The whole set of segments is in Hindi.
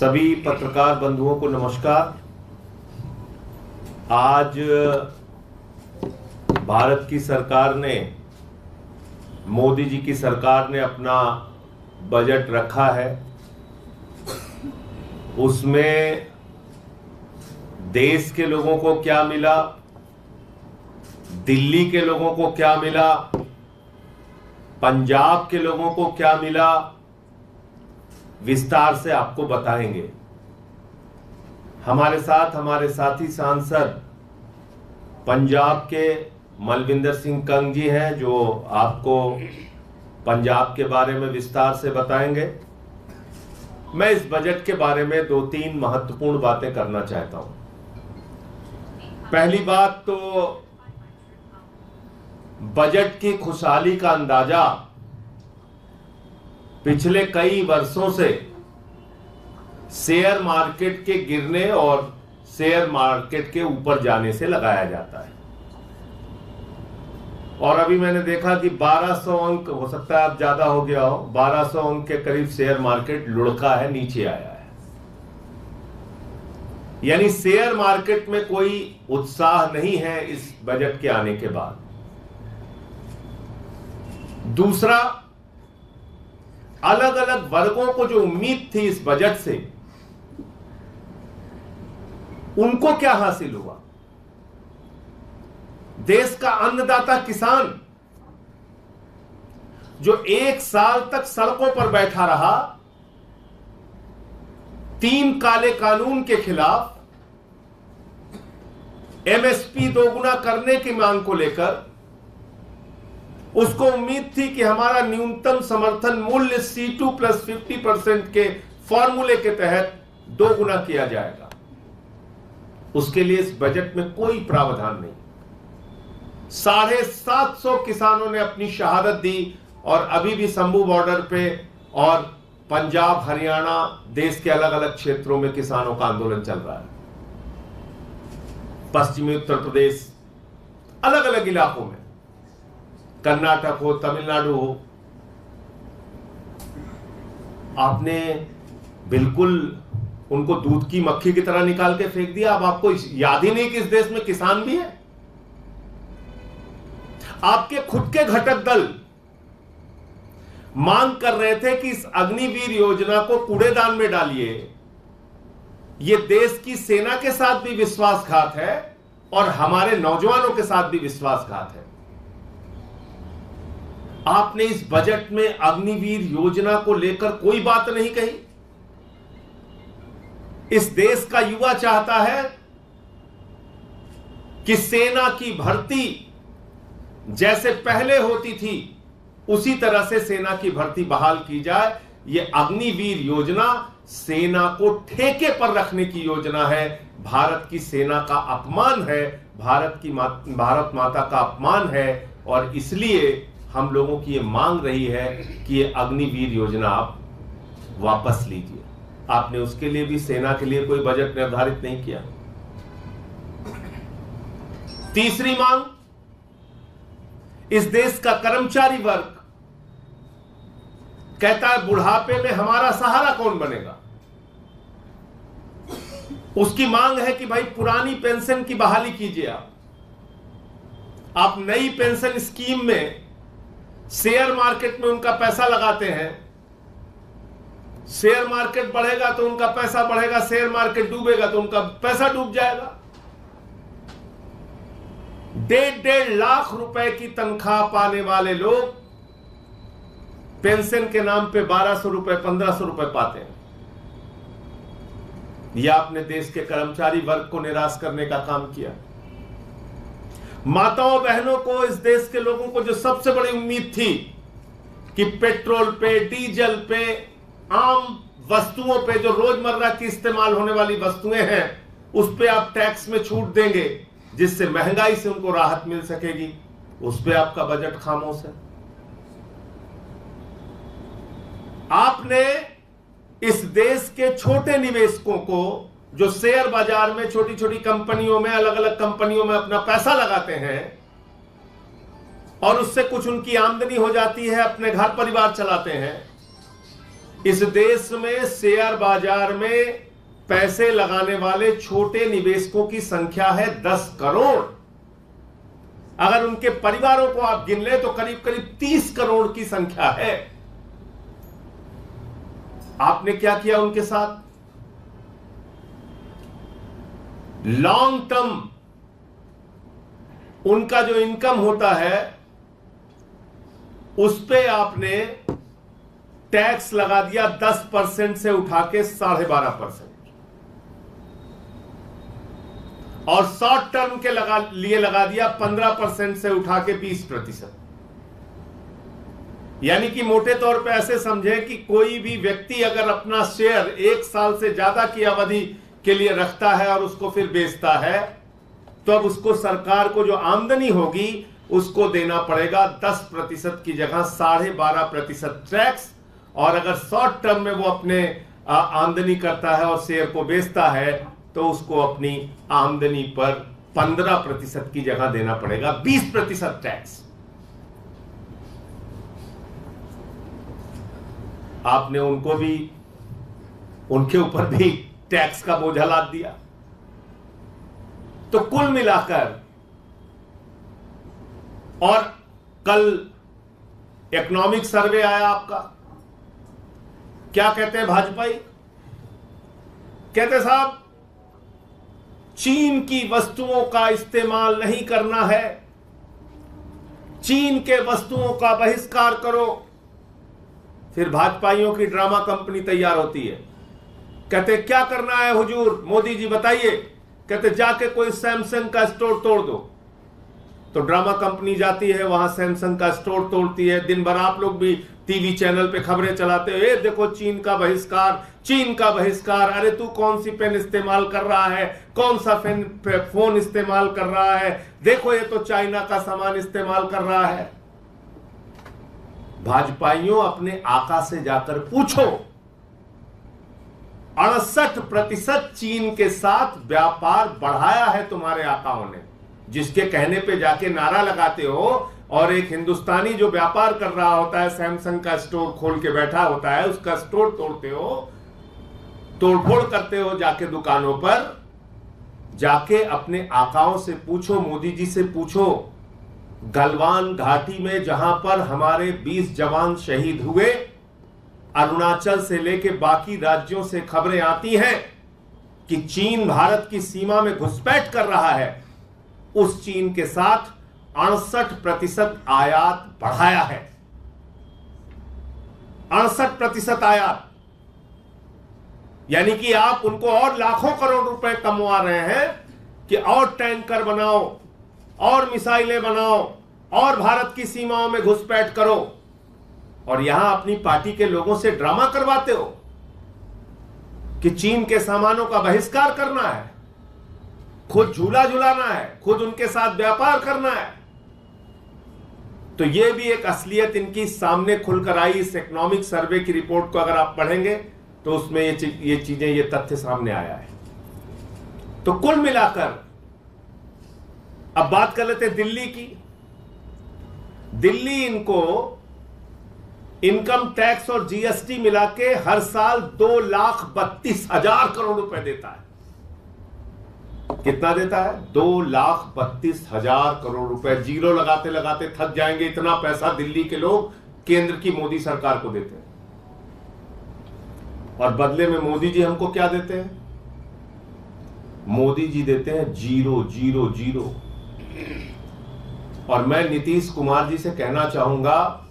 सभी पत्रकार बंधुओं को नमस्कार। आज भारत की सरकार ने, मोदी जी की सरकार ने अपना बजट रखा है। उसमें देश के लोगों को क्या मिला, दिल्ली के लोगों को क्या मिला, पंजाब के लोगों को क्या मिला, विस्तार से आपको बताएंगे। हमारे साथ हमारे साथी सांसद पंजाब के मलविंदर सिंह कंग जी हैं, जो आपको पंजाब के बारे में विस्तार से बताएंगे। मैं इस बजट के बारे में 2-3 महत्वपूर्ण बातें करना चाहता हूं। पहली बात तो बजट की खुशहाली का अंदाजा पिछले कई वर्षों से शेयर मार्केट के गिरने और शेयर मार्केट के ऊपर जाने से लगाया जाता है। और अभी मैंने देखा कि 1200 अंक, हो सकता है अब ज्यादा हो गया हो, 1200 अंक के करीब शेयर मार्केट लुढ़का है, नीचे आया है। यानी शेयर मार्केट में कोई उत्साह नहीं है इस बजट के आने के बाद। दूसरा, अलग अलग वर्गों को जो उम्मीद थी इस बजट से, उनको क्या हासिल हुआ? देश का अन्नदाता किसान जो 1 साल तक सड़कों पर बैठा रहा 3 काले कानून के खिलाफ, एमएसपी दोगुना करने की मांग को लेकर, उसको उम्मीद थी कि हमारा न्यूनतम समर्थन मूल्य C2 + 50% के फॉर्मूले के तहत 2 गुना किया जाएगा। उसके लिए इस बजट में कोई प्रावधान नहीं। 750 किसानों ने अपनी शहादत दी और अभी भी शंभू बॉर्डर पे और पंजाब, हरियाणा, देश के अलग अलग क्षेत्रों में किसानों का आंदोलन चल रहा है। पश्चिमी उत्तर प्रदेश, अलग अलग इलाकों में, कर्नाटक हो, तमिलनाडु हो, आपने बिल्कुल उनको दूध की मक्खी की तरह निकाल के फेंक दिया। अब आपको याद ही नहीं कि इस देश में किसान भी है। आपके खुद के घटक दल मांग कर रहे थे कि इस अग्निवीर योजना को कूड़ेदान में डालिए। यह देश की सेना के साथ भी विश्वासघात है और हमारे नौजवानों के साथ भी विश्वासघात है। आपने इस बजट में अग्निवीर योजना को लेकर कोई बात नहीं कही। इस देश का युवा चाहता है कि सेना की भर्ती जैसे पहले होती थी उसी तरह से सेना की भर्ती बहाल की जाए। यह अग्निवीर योजना सेना को ठेके पर रखने की योजना है। भारत की सेना का अपमान है, भारत माता का अपमान है, और इसलिए हम लोगों की यह मांग रही है कि यह अग्निवीर योजना आप वापस लीजिए। आपने उसके लिए भी सेना के लिए कोई बजट निर्धारित नहीं किया। तीसरी मांग, इस देश का कर्मचारी वर्ग कहता है बुढ़ापे में हमारा सहारा कौन बनेगा। उसकी मांग है कि भाई पुरानी पेंशन की बहाली कीजिए। आप नई पेंशन स्कीम में शेयर मार्केट में उनका पैसा लगाते हैं, शेयर मार्केट बढ़ेगा तो उनका पैसा बढ़ेगा, शेयर मार्केट डूबेगा तो उनका पैसा डूब जाएगा। 1.5 लाख रुपए की तनख्वाह पाने वाले लोग पेंशन के नाम पे 1200 रुपए, 1500 रुपए पाते हैं। यह आपने देश के कर्मचारी वर्ग को निराश करने का काम किया। माताओं बहनों को, इस देश के लोगों को जो सबसे बड़ी उम्मीद थी कि पेट्रोल पे, डीजल पे, आम वस्तुओं पे, जो रोजमर्रा की इस्तेमाल होने वाली वस्तुएं हैं, उस पे आप टैक्स में छूट देंगे जिससे महंगाई से उनको राहत मिल सकेगी, उस पे आपका बजट खामोश है। आपने इस देश के छोटे निवेशकों को, जो शेयर बाजार में छोटी छोटी कंपनियों में, अलग अलग कंपनियों में अपना पैसा लगाते हैं और उससे कुछ उनकी आमदनी हो जाती है, अपने घर परिवार चलाते हैं, इस देश में शेयर बाजार में पैसे लगाने वाले छोटे निवेशकों की संख्या है 10 करोड़। अगर उनके परिवारों को आप गिन ले तो करीब करीब 30 करोड़ की संख्या है। आपने क्या किया उनके साथ? लॉन्ग टर्म उनका जो इनकम होता है उस पे आपने टैक्स लगा दिया 10% से उठा के 12.5%, और शॉर्ट टर्म के लिए लगा दिया 15% से उठा के 20%। यानी कि मोटे तौर पे ऐसे समझे कि कोई भी व्यक्ति अगर अपना शेयर 1 साल से ज्यादा की अवधि के लिए रखता है और उसको फिर बेचता है, तो अब उसको सरकार को जो आमदनी होगी उसको देना पड़ेगा 10% की जगह 12.5% टैक्स। और अगर शॉर्ट टर्म में वो अपने आमदनी करता है और शेयर को बेचता है तो उसको अपनी आमदनी पर 15% की जगह देना पड़ेगा 20% टैक्स। आपने उनको भी, उनके ऊपर भी टैक्स का बोझा लाद दिया। तो कुल मिलाकर, और कल इकोनॉमिक सर्वे आया आपका, क्या कहते हैं भाजपाई? कहते साहब चीन की वस्तुओं का इस्तेमाल नहीं करना है, चीन के वस्तुओं का बहिष्कार करो। फिर भाजपाइयों की ड्रामा कंपनी तैयार होती है। कहते क्या करना है हुजूर, मोदी जी बताइए। कहते जाके कोई सैमसंग का स्टोर तोड़ दो। तो ड्रामा कंपनी जाती है, वहां सैमसंग का स्टोर तोड़ती है। दिन भर आप लोग भी टीवी चैनल पे खबरें चलाते हो, ये देखो चीन का बहिष्कार, चीन का बहिष्कार। अरे तू कौन सी पेन इस्तेमाल कर रहा है, कौन सा फोन इस्तेमाल कर रहा है, देखो ये तो चाइना का सामान इस्तेमाल कर रहा है। भाजपाइयों अपने आका से जाकर पूछो, 68% चीन के साथ व्यापार बढ़ाया है तुम्हारे आकाओं ने, जिसके कहने पे जाके नारा लगाते हो। और एक हिंदुस्तानी जो व्यापार कर रहा होता है, सैमसंग का स्टोर खोल के बैठा होता है, उसका स्टोर तोड़ते हो, तोड़फोड़ करते हो। जाके दुकानों पर जाके अपने आकाओं से पूछो, मोदी जी से पूछो। गलवान घाटी में जहां पर हमारे 20 जवान शहीद हुए, अरुणाचल से लेके बाकी राज्यों से खबरें आती हैं कि चीन भारत की सीमा में घुसपैठ कर रहा है। उस चीन के साथ 68% आयात बढ़ाया है, 68% आयात। यानी कि आप उनको और लाखों करोड़ रुपए कमवा रहे हैं कि और टैंकर बनाओ, और मिसाइलें बनाओ, और भारत की सीमाओं में घुसपैठ करो। और यहां अपनी पार्टी के लोगों से ड्रामा करवाते हो कि चीन के सामानों का बहिष्कार करना है, खुद झूला झुलाना है, खुद उनके साथ व्यापार करना है। तो यह भी एक असलियत इनकी सामने खुलकर आई। इस इकोनॉमिक सर्वे की रिपोर्ट को अगर आप पढ़ेंगे तो उसमें ये चीजें, ये तथ्य सामने आया है। तो कुल मिलाकर अब बात कर लेते हैं दिल्ली की। दिल्ली इनको इनकम टैक्स और जीएसटी मिला के हर साल 2,32,000 करोड़ रुपए देता है। कितना देता है? 2,32,000 करोड़ रुपए। जीरो लगाते लगाते थक जाएंगे, इतना पैसा दिल्ली के लोग केंद्र की मोदी सरकार को देते हैं। और बदले में मोदी जी हमको क्या देते हैं? मोदी जी देते हैं 0, 0, 0। और मैं नीतीश कुमार जी से कहना चाहूंगा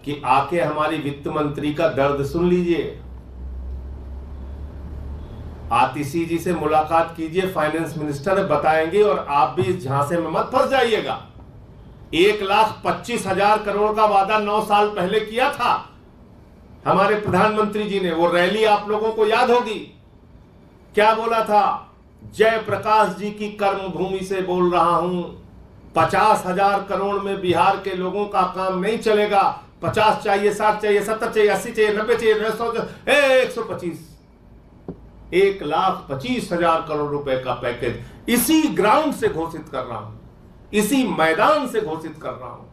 कि आके हमारी वित्त मंत्री का दर्द सुन लीजिए। आतिशी जी से मुलाकात कीजिए, फाइनेंस मिनिस्टर बताएंगे, और आप भी इस झांसे में मत फंस जाइएगा। 1,25,000 करोड़ का वादा 9 साल पहले किया था हमारे प्रधानमंत्री जी ने। वो रैली आप लोगों को याद होगी, क्या बोला था? जय प्रकाश जी की कर्मभूमि से बोल रहा हूं, 50,000 करोड़ में बिहार के लोगों का काम नहीं चलेगा। 50 चाहिए, 60 चाहिए, 70 चाहिए, 80 चाहिए, 90 चाहिए, 125, 1,25,000 करोड़ रुपए का पैकेज इसी ग्राउंड से घोषित कर रहा हूं, इसी मैदान से घोषित कर रहा हूं।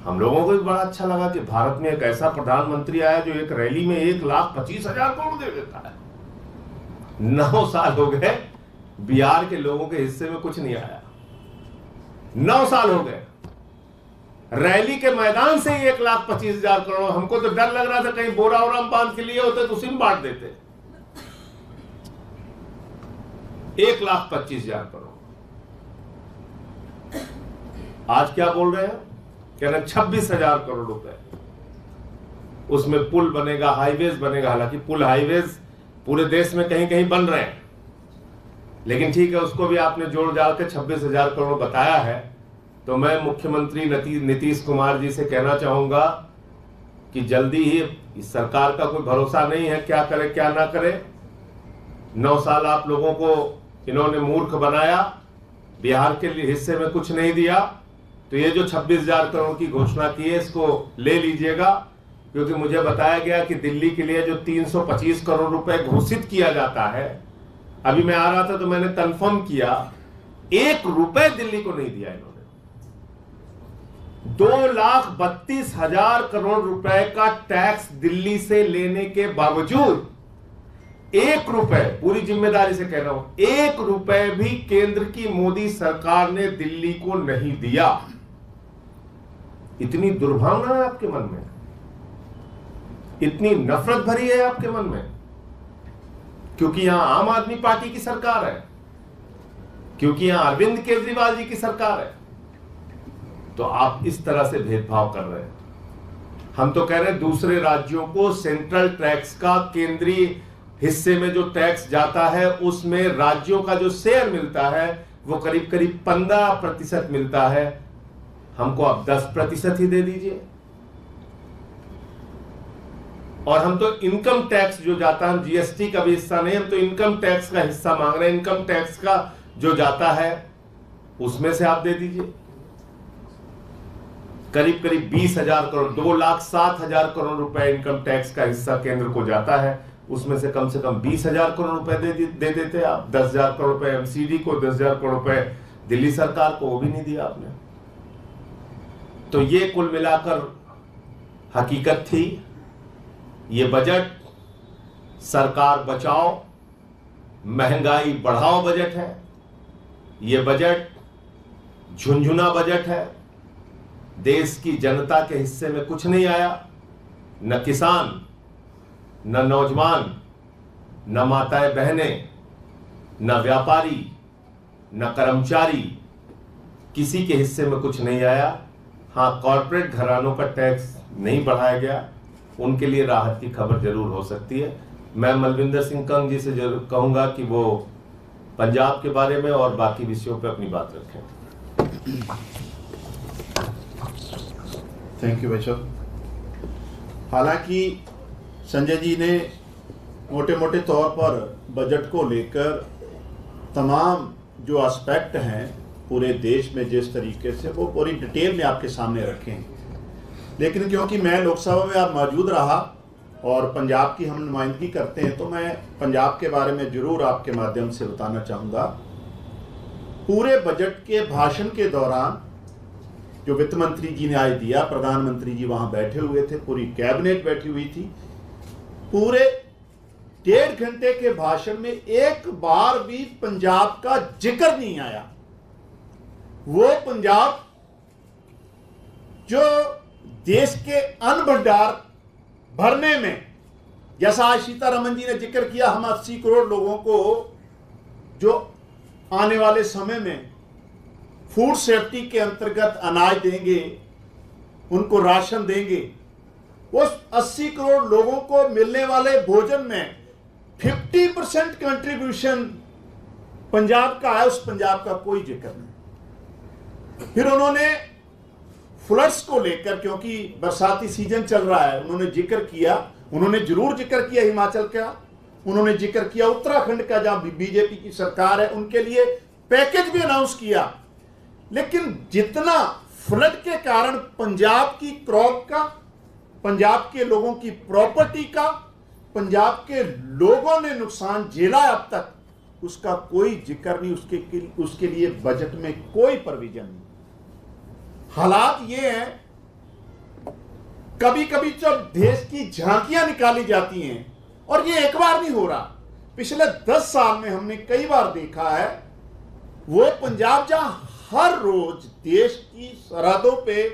हम लोगों को भी बड़ा अच्छा लगा कि भारत में एक ऐसा प्रधानमंत्री आया जो एक रैली में 1,25,000 करोड़ दे देता है। 9 साल हो गए, बिहार के लोगों के हिस्से में कुछ नहीं आया। 9 साल हो गए, रैली के मैदान से ही 1,25,000 करोड़। हमको तो डर लग रहा था कहीं बोरा और बांध के लिए होते तो उसी में बांट देते। 1,25,000 करोड़। आज क्या बोल रहे हैं? कह रहे हैं 26,000 करोड़ रुपए, उसमें पुल बनेगा, हाईवेज बनेगा। हालांकि पुल हाईवेज पूरे देश में कहीं कहीं बन रहे हैं, लेकिन ठीक है, उसको भी आपने जोड़ जाड़ के 26,000 करोड़ बताया है। तो मैं मुख्यमंत्री नीतीश कुमार जी से कहना चाहूंगा कि जल्दी ही, इस सरकार का कोई भरोसा नहीं है, क्या करे क्या ना करे। 9 साल आप लोगों को इन्होंने मूर्ख बनाया, बिहार के हिस्से में कुछ नहीं दिया। तो ये जो 26,000 करोड़ की घोषणा की है, इसको ले लीजिएगा, क्योंकि मुझे बताया गया कि दिल्ली के लिए जो 325 करोड़ रुपए घोषित किया जाता है, अभी मैं आ रहा था तो मैंने कंफर्म किया, 1 रुपए दिल्ली को नहीं दिया इन्होंने। 2,32,000 करोड़ रुपए का टैक्स दिल्ली से लेने के बावजूद 1 रुपए, पूरी जिम्मेदारी से कह रहा हूं, 1 रुपए भी केंद्र की मोदी सरकार ने दिल्ली को नहीं दिया। इतनी दुर्भावना है आपके मन में, इतनी नफरत भरी है आपके मन में, क्योंकि यहां आम आदमी पार्टी की सरकार है, क्योंकि यहां अरविंद केजरीवाल जी की सरकार है। तो आप इस तरह से भेदभाव कर रहे हैं। हम तो कह रहे हैं दूसरे राज्यों को सेंट्रल टैक्स का, केंद्रीय हिस्से में जो टैक्स जाता है उसमें राज्यों का जो शेयर मिलता है वो करीब करीब 15% मिलता है। हमको आप 10% ही दे दीजिए। और हम तो इनकम टैक्स जो जाता है, हम जीएसटी का भी हिस्सा नहीं, हम तो इनकम टैक्स का हिस्सा मांग रहे हैं। इनकम टैक्स का जो जाता है उसमें से आप दे दीजिए करीब करीब 20,000 करोड़, 2,07,000 करोड़ रुपए इनकम टैक्स का हिस्सा केंद्र को जाता है। उसमें से कम 20,000 करोड़ रुपए दे देते आप। 10,000 करोड़ रुपए एमसीडी को, 10,000 करोड़ रुपए दिल्ली सरकार को, वो भी नहीं दिया आपने। तो ये कुल मिलाकर हकीकत थी। ये बजट सरकार बचाओ महंगाई बढ़ाओ बजट है। ये बजट झुनझुना बजट है। देश की जनता के हिस्से में कुछ नहीं आया, न किसान, न नौजवान, न माताएं बहनें, न व्यापारी, न कर्मचारी, किसी के हिस्से में कुछ नहीं आया। हाँ, कॉर्पोरेट घरानों का टैक्स नहीं बढ़ाया गया, उनके लिए राहत की खबर जरूर हो सकती है। मैं मलविंदर सिंह कंग जी से जरूर कहूंगा कि वो पंजाब के बारे में और बाकी विषयों पर अपनी बात रखें। थैंक यू भाई साहब। हालांकि संजय जी ने मोटे मोटे तौर पर बजट को लेकर तमाम जो एस्पेक्ट हैं पूरे देश में जिस तरीके से, वो पूरी डिटेल में आपके सामने रखे हैं। लेकिन क्योंकि मैं लोकसभा में आप मौजूद रहा और पंजाब की हम नुमाइंदगी करते हैं, तो मैं पंजाब के बारे में जरूर आपके माध्यम से बताना चाहूँगा। पूरे बजट के भाषण के दौरान जो वित्त मंत्री जी ने आज दिया, प्रधानमंत्री जी वहाँ बैठे हुए थे, पूरी कैबिनेट बैठी हुई थी, पूरे 1.5 घंटे के भाषण में एक बार भी पंजाब का जिक्र नहीं आया। वो पंजाब जो देश के अन्न भंडार भरने में, जैसा आज सीतारमन जी ने जिक्र किया, हम 80 करोड़ लोगों को जो आने वाले समय में फूड सेफ्टी के अंतर्गत अनाज देंगे, उनको राशन देंगे, उस 80 करोड़ लोगों को मिलने वाले भोजन में 50% कंट्रीब्यूशन पंजाब का है। उस पंजाब का कोई जिक्र नहीं। फिर उन्होंने फ्लड्स को लेकर, क्योंकि बरसाती सीजन चल रहा है, उन्होंने जिक्र किया, उन्होंने जरूर जिक्र किया हिमाचल का, उन्होंने जिक्र किया उत्तराखंड का, जहां बीजेपी की सरकार है, उनके लिए पैकेज भी अनाउंस किया। लेकिन जितना फ्लड के कारण पंजाब की क्रॉप का, पंजाब के लोगों की प्रॉपर्टी का, पंजाब के लोगों ने नुकसान झेला अब तक, उसका कोई जिक्र नहीं, उसके लिए बजट में कोई प्रोविजन नहीं। हालात ये हैं कभी कभी जब देश की झांकियां निकाली जाती हैं, और ये एक बार नहीं हो रहा, पिछले 10 साल में हमने कई बार देखा है, वो पंजाब जहां हर रोज देश की सरहदों पे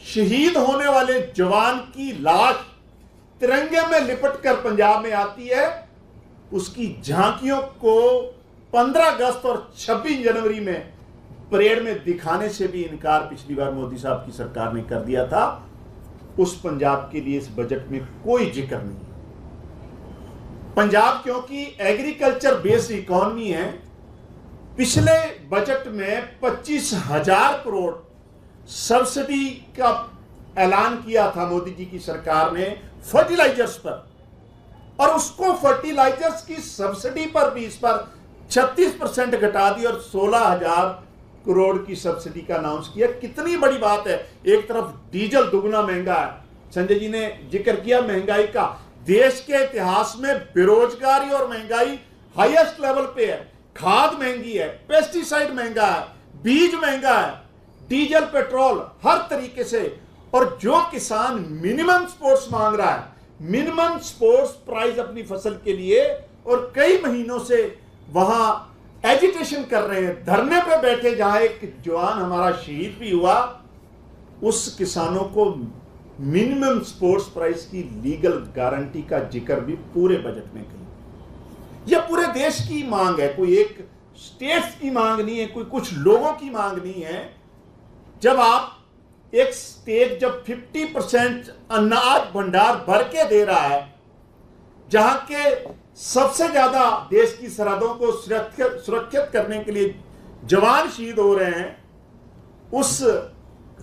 शहीद होने वाले जवान की लाश तिरंगे में लिपट कर पंजाब में आती है, उसकी झांकियों को 15 अगस्त और 26 जनवरी में परेड में दिखाने से भी इनकार पिछली बार मोदी साहब की सरकार ने कर दिया था। उस पंजाब के लिए इस बजट में कोई जिक्र नहीं। पंजाब क्योंकि एग्रीकल्चर बेस्ड इकोनॉमी है, पिछले बजट में 25,000 करोड़ सब्सिडी का ऐलान किया था मोदी जी की सरकार ने फर्टिलाइजर्स पर, और उसको फर्टिलाइजर्स की सब्सिडी पर भी इस पर 36% घटा दी और 16,000 करोड़ की सब्सिडी का अनाउंस किया। कितनी बड़ी बात है। एक तरफ डीजल दुगना महंगा है, संजय जी ने जिक्र किया महंगाई का, देश के इतिहास में बेरोजगारी और महंगाई हाईएस्ट लेवल पे है, खाद महंगी है, पेस्टिसाइड महंगा है, बीज महंगा है, डीजल पेट्रोल हर तरीके से, और जो किसान मिनिमम सपोर्ट्स मांग रहा है, मिनिमम सपोर्ट्स प्राइस अपनी फसल के लिए, और कई महीनों से वहां एजिटेशन कर रहे हैं, धरने पे बैठे, जहां एक जवान हमारा शहीद भी हुआ, उस किसानों को मिनिमम सपोर्ट्स प्राइस की लीगल गारंटी का जिक्र भी पूरे बजट में कहीं। यह पूरे देश की मांग है, कोई एक स्टेट्स की मांग नहीं है, कोई कुछ लोगों की मांग नहीं है। जब आप एक स्टेट जब 50% अनाज भंडार भर के दे रहा है, जहां के सबसे ज्यादा देश की सरहदों को सुरक्षित करने के लिए जवान शहीद हो रहे हैं, उस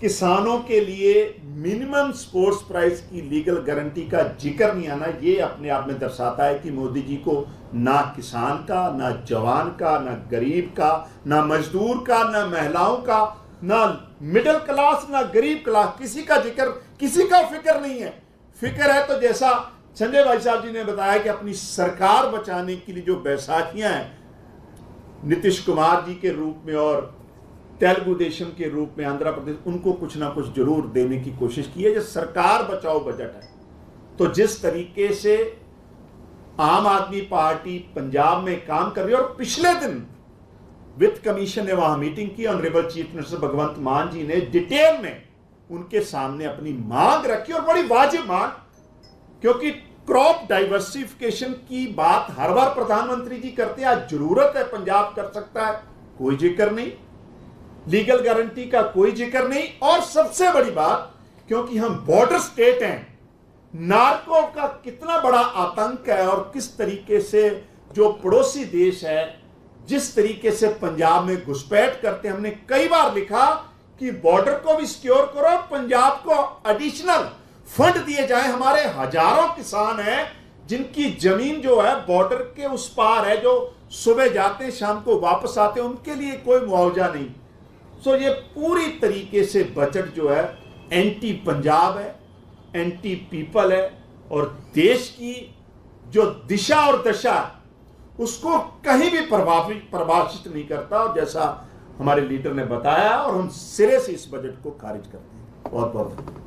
किसानों के लिए मिनिमम सपोर्ट्स प्राइस की लीगल गारंटी का जिक्र नहीं आना, ये अपने आप में दर्शाता है कि मोदी जी को ना किसान का, ना जवान का, ना गरीब का, ना मजदूर का, ना महिलाओं का, ना मिडिल क्लास, ना गरीब क्लास, किसी का जिक्र, किसी का फिक्र नहीं है। फिक्र है तो जैसा संजय भाई साहब जी ने बताया कि अपनी सरकार बचाने के लिए जो बैसाखियां हैं, नीतीश कुमार जी के रूप में और तेलुगु देशम के रूप में आंध्र प्रदेश, उनको कुछ ना कुछ जरूर देने की कोशिश की है। जो सरकार बचाओ बजट है, तो जिस तरीके से आम आदमी पार्टी पंजाब में काम कर रही है, और पिछले दिन वित्त कमीशन ने वहां मीटिंग की, ऑनरेबल चीफ मिनिस्टर भगवंत मान जी ने डिटेल में उनके सामने अपनी मांग रखी, और बड़ी वाजिब मांग, क्योंकि क्रॉप डाइवर्सिफिकेशन की बात हर बार प्रधानमंत्री जी करते हैं, आज जरूरत है, पंजाब कर सकता है, कोई जिक्र नहीं, लीगल गारंटी का कोई जिक्र नहीं। और सबसे बड़ी बात, क्योंकि हम बॉर्डर स्टेट हैं, नार्को का कितना बड़ा आतंक है, और किस तरीके से जो पड़ोसी देश है, जिस तरीके से पंजाब में घुसपैठ करते हैं। हमने कई बार लिखा कि बॉर्डर को भी सिक्योर करो, पंजाब को एडिशनल फंड दिए जाए। हमारे हजारों किसान हैं जिनकी जमीन जो है बॉर्डर के उस पार है, जो सुबह जाते हैं शाम को वापस आते हैं, उनके लिए कोई मुआवजा नहीं। सो ये पूरी तरीके से बजट जो है एंटी पंजाब है, एंटी पीपल है, और देश की जो दिशा और दशा उसको कहीं भी प्रभावित नहीं करता। और जैसा हमारे लीडर ने बताया, और हम सिरे से इस बजट को खारिज करते हैं। बहुत बहुत